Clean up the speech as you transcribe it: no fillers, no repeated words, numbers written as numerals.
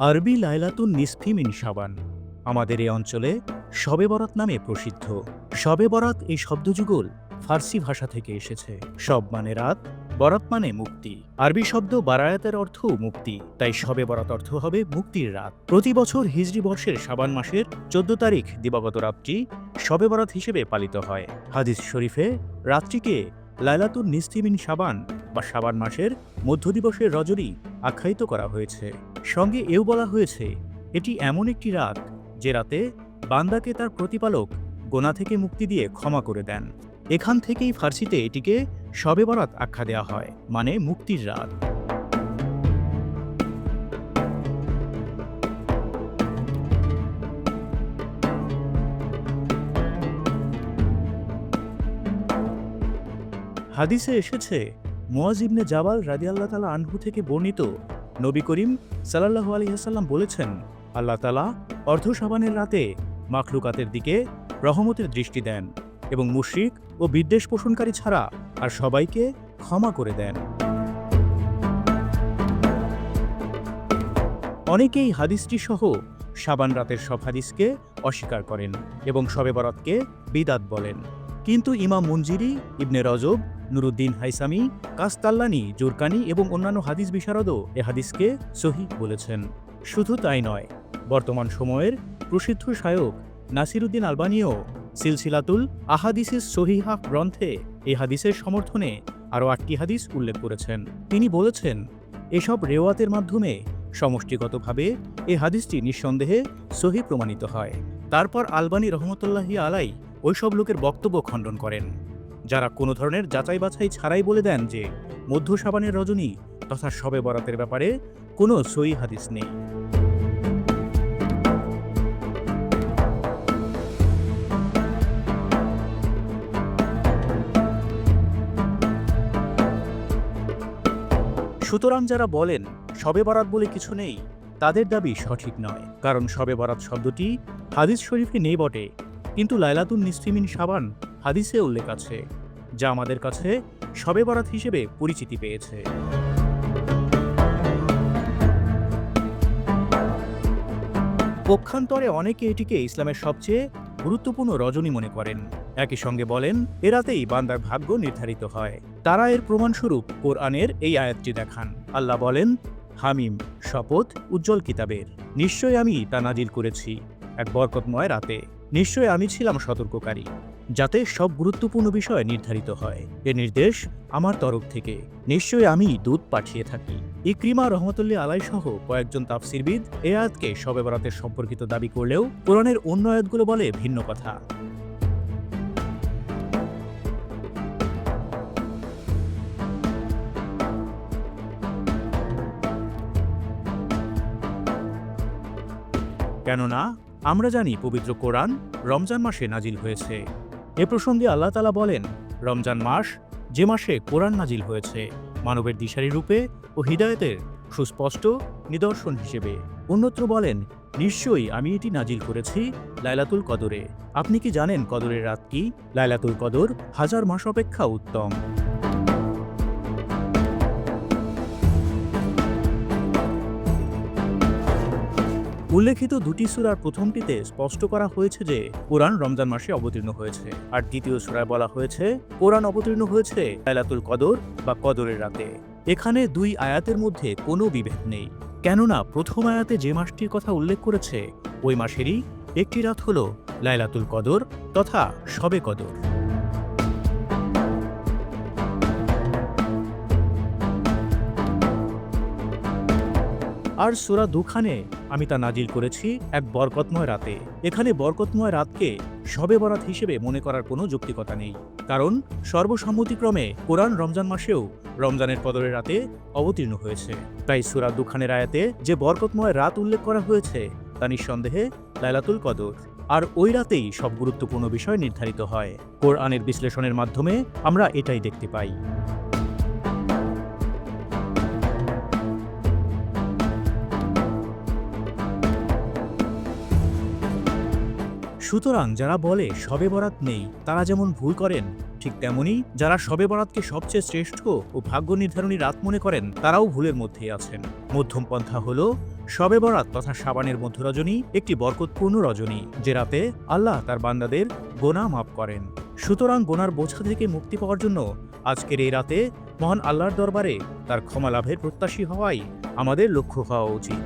আরবি লাইলাতুন নিসফি মিন শাবান আমাদের এই অঞ্চলে শবে বরাত নামে প্রসিদ্ধ। শবে বরাত এই শব্দযুগল ফার্সি ভাষা থেকে এসেছে। শব মানে রাত, বরাত মানে মুক্তি। আরবি শব্দ বারায়াতের অর্থও মুক্তি, তাই শবে বরাত অর্থ হবে মুক্তির রাত। প্রতি বছর হিজরি বর্ষের শাবান মাসের 14 তারিখ দিবাগত রাতটি শবে বরাত হিসেবে পালিত হয়। হাদিস শরীফে রাতটিকে লাইলাতুন নিসফি মিন শাবান বা শাবান মাসের মধ্য দিবসের রজনী আখ্যায়িত করা হয়েছে। সঙ্গে এও বলা হয়েছে এটি এমন একটি রাত যে রাতে বান্দাকে তার প্রতিপালক গোনা থেকে মুক্তি দিয়ে ক্ষমা করে দেন। এখান থেকেই ফার্সিতে এটিকে শবে বরাত আখ্যা দেওয়া হয়, মানে মুক্তির রাত। হাদিসে এসেছে, মুয়াজ ইবনে জাবাল রাদিয়াল্লাহু তাআলা আনহু থেকে বর্ণিত, নবী করিম সাল্লাল্লাহু আলাইহি ওয়াসাল্লাম বলেছেন, আল্লাহ তাআলা অর্ধ শাবানের রাতে মাখলুকাতের দিকে রহমতের দৃষ্টি দেন এবং মুশরিক ও বিদ্বেষ পোষণকারী ছাড়া আর সবাইকে ক্ষমা করে দেন। অনেকেই হাদিসটি সহ শাবান রাতের সব হাদিসকে অস্বীকার করেন এবং শবে বরাতকে বিদাত বলেন। কিন্তু ইমাম মুনজিরি, ইবনে রজব, নুরুদ্দিন হাইসামি, কাস্তাল্লানি, জুরকানি এবং অন্যান্য হাদিস বিশারদও এ হাদিসকে সহিহ বলেছেন। শুধু তাই নয়, বর্তমান সময়ের প্রসিদ্ধ শায়খ নাসিরুদ্দিন আলবানীও সিলসিলাতুল আহাদিসিস সহিহা গ্রন্থে এই হাদিসের সমর্থনে আরও 8টি হাদিস উল্লেখ করেছেন। তিনি বলেছেন, এসব রেওয়াতের মাধ্যমে সমষ্টিগতভাবে এ হাদিসটি নিঃসন্দেহে সহিহ প্রমাণিত হয়। তারপর আলবানী রহমতুল্লাহি আলাই ওইসব লোকের বক্তব্য খণ্ডন করেন যারা কোনো ধরনের যাচাই বাছাই ছাড়াই বলে দেন যে মধ্য শাবানের রজনী তথা শবে বরাতের ব্যাপারে কোনো সহিহ হাদিস নেই। সুতরাং যারা বলেন শবে বরাত বলে কিছু নেই, তাদের দাবি সঠিক নয়। কারণ শবে বরাত শব্দটি হাদিস শরীফে নেই বটে, কিন্তু লাইলাতুন নিসফি মিন শাবান হাদিসে উল্লেখ আছে, যা আমাদের কাছে শবে বরাত হিসেবে পরিচিতি পেয়েছে। পক্ষান্তরে অনেকে এটিকে ইসলামের সবচেয়ে গুরুত্বপূর্ণ রজনী মনে করেন। একই সঙ্গে বলেন এ রাতেই বান্দার ভাগ্য নির্ধারিত হয়। তারা এর প্রমাণস্বরূপ কোরআনের এই আয়াতটি দেখান। আল্লাহ বলেন, হামিম, শপথ উজ্জ্বল কিতাবের, নিশ্চয় আমি তা নাজিল করেছি এক বরকতময় রাতে। নিশ্চয় আমি ছিলাম সতর্ককারী, যাতে সব গুরুত্বপূর্ণ বিষয় নির্ধারিত হয়। এ নির্দেশ আমার তরফ থেকে। নিশ্চয় আমি দূত পাঠিয়ে থাকি। ইকরিমা রহমতুল্লাহ আলাই সহ কয়েকজন তাফসিরবিদ এ আয়াতকে শবে বরাতের সম্পর্কিত দাবি করলেও কোরআনের অন্য আয়াতগুলো বলে ভিন্ন কথা। কেননা আমরা জানি পবিত্র কোরআন রমজান মাসে নাজিল হয়েছে। এ প্রসঙ্গে আল্লাহ তাআলা বলেন, রমজান মাস যে মাসে কোরআন নাজিল হয়েছে মানবের দিশারি রূপে ও হিদায়াতের সুস্পষ্ট নিদর্শন হিসেবে। অন্যত্র বলেন, নিশ্চয়ই আমি এটি নাজিল করেছি লাইলাতুল কদরে। আপনি কি জানেন কদরের রাত কি? লাইলাতুল কদর 1000 মাস অপেক্ষা উত্তম। উল্লেখিত দুটি সূরার প্রথমটিতে স্পষ্ট করা হয়েছে যে কোরআন রমজান মাসে অবতীর্ণ হয়েছে, আর দ্বিতীয় সূরায় বলা হয়েছে কোরআন অবতীর্ণ হয়েছে লাইলাতুল কদর বা কদরের রাতে। এখানে দুই আয়াতের মধ্যে কোনো বিভেদ নেই, কেননা প্রথম আয়াতে যে মাসটির কথা উল্লেখ করেছে ওই মাসেরই একটি রাত হল লাইলাতুল কদর তথা শবে কদর। আর সূরা দুখানে আমি তা নাজিল করেছি এক বরকতময় রাতে। এখানে বরকতময় রাতকে শবে বরাত হিসেবে মনে করার কোনো যৌক্তিকতা নেই, কারণ সর্বসম্মতিক্রমে কোরআন রমজান মাসেও রমজানের কদরের রাতে অবতীর্ণ হয়েছে। তাই সূরা দুখানের আয়াতে যে বরকতময় রাত উল্লেখ করা হয়েছে তা নিঃসন্দেহে লাইলাতুল কদর, আর ওই রাতেই সব গুরুত্বপূর্ণ বিষয় নির্ধারিত হয়। কোরআনের বিশ্লেষণের মাধ্যমে আমরা এটাই দেখতে পাই। সুতরাং যারা বলে শবে বরাত নেই, তারা যেমন ভুল করেন, ঠিক তেমনি যারা শবে বরাতকে সবচেয়ে শ্রেষ্ঠ ও ভাগ্য নির্ধারণী রাত মনে করেন তারাও ভুলের মধ্যেই আছেন। মধ্যম পন্থা হল শবে বরাত তথা শাবানের মধ্য রজনী একটি বরকতপূর্ণ রজনী, যে রাতে আল্লাহ তার বান্দাদের গোনাহ মাফ করেন। সুতরাং গোনার বোঝা থেকে মুক্তি পাওয়ার জন্য আজকের এই রাতে মহান আল্লাহর দরবারে তার ক্ষমা লাভের প্রত্যাশী হওয়াই আমাদের লক্ষ্য হওয়া উচিত।